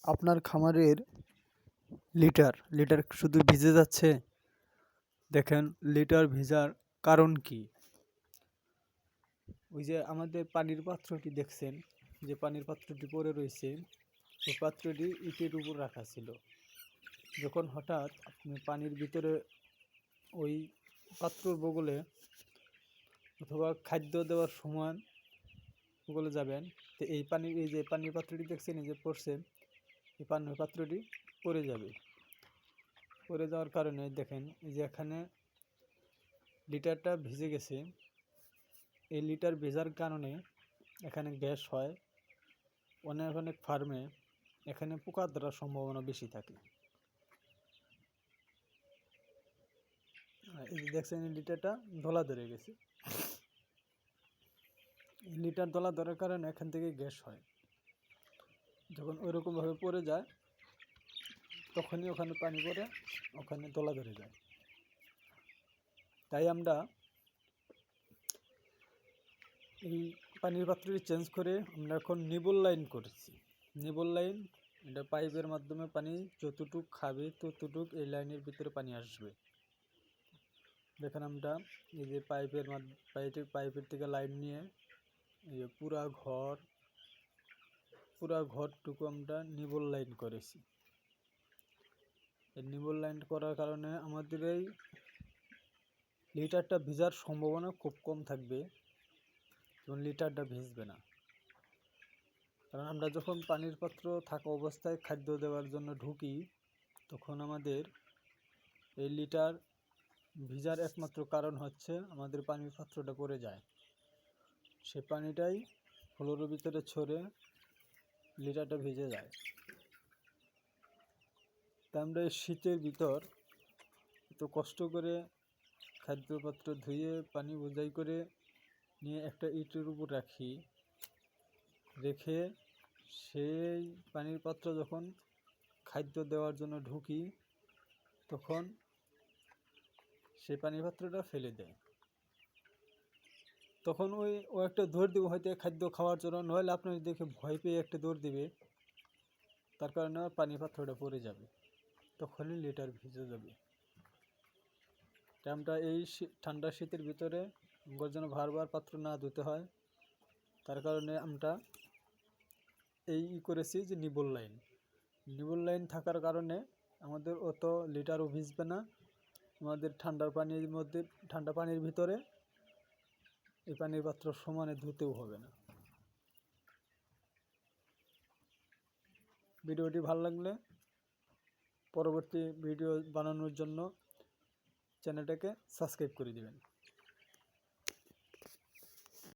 আপনার খামারের লিটার শুধু ভিজে যাচ্ছে। দেখেন লিটার ভিজার কারণ কি। ওই যে আমাদের পানির পাত্রটি দেখছেন, যে পানির পাত্রটি পড়ে রয়েছে, ওই পাত্রটি ইটের উপর রাখা ছিল। যখন হঠাৎ আপনি পানির ভিতরে ওই পাত্রর বগলে অথবা খাদ্য দেওয়ার সময় বগলে যাবেন, তো এই যে পানির পাত্রটি দেখছেন, এই যে পড়ছে, এই পানির পাত্রটি পড়ে যাবে। পড়ে যাওয়ার কারণে দেখেন এই যে এখানে লিটারটা ভিজে গেছে। এই লিটার ভেজার কারণে এখানে গ্যাস হয়। অনেক অনেক ফার্মে এখানে পোকা ধরার সম্ভাবনা বেশি থাকে। এই যে দেখছেন এই লিটারটা ধলা ধরে গেছে। এই লিটার ধলা ধরার কারণে এখান থেকে গ্যাস হয়। যখন ওইরকমভাবে পড়ে যায় তখনই ওখানে পানি পড়ে, ওখানে ধলা ধরে যায়। তাই আমরা এই পানির পাত্রটি চেঞ্জ করে আমরা এখন নিবল লাইন করেছি। নিবল লাইন, এটা পাইপের মাধ্যমে পানি যতটুক খাবে ততটুক এই লাইনের ভিতরে পানি আসবে। দেখেন আমরা এই যে পাইপের থেকে লাইন নিয়ে এই যে পুরা ঘরটুকু আমরা নিবল লাইন করেছি। এই নিবল লাইন করার কারণে আমাদের এই লিটারটা ভিজার সম্ভাবনা খুব কম থাকবে এবং লিটারটা ভিজবে না। কারণ আমরা যখন পানির পাত্র থাকা অবস্থায় খাদ্য দেওয়ার জন্য ঢুকি, তখন আমাদের এই লিটার ভিজার একমাত্র কারণ হচ্ছে আমাদের পানির পাত্রটা পড়ে যায়। সে পানিটাই ফ্লোরের ভিতরে ছড়ে লিটারটা ভিজে যায়। তাই আমরা এই শীতের ভিতর এত কষ্ট করে খাদ্যপাত্র ধুয়ে পানি বোঝাই করে নিয়ে একটা ইটের উপর রেখে সেই পানির পাত্র যখন খাদ্য দেওয়ার জন্য ঢুকি, তখন সেই পানির পাত্রটা ফেলে দেয়। তখন ও একটা দৌড় দেবে হয়তো খাদ্য খাওয়ার জন্য, নইলে আপনার দেখে ভয় পেয়ে একটা দৌড় দেবে, তার কারণে পানির পাত্রটা পড়ে যাবে, তখনই লিটার ভিজে যাবে। তাই আমরা এই ঠান্ডা শীতের ভিতরে আমাদের যেন বারবার পাত্র না ধুতে হয়, তার কারণে আমরা করেছি যে নিবল লাইন থাকার কারণে আমাদের অত লিটারও ভিজবে না। আমাদের ঠান্ডা পানির ভিতরে এই পানির পাত্র সমানে ধুতেও হবে না। ভিডিওটি ভালো লাগলে পরবর্তী ভিডিও বানানোর জন্য চ্যানেলটাকে সাবস্ক্রাইব করে দিবেন।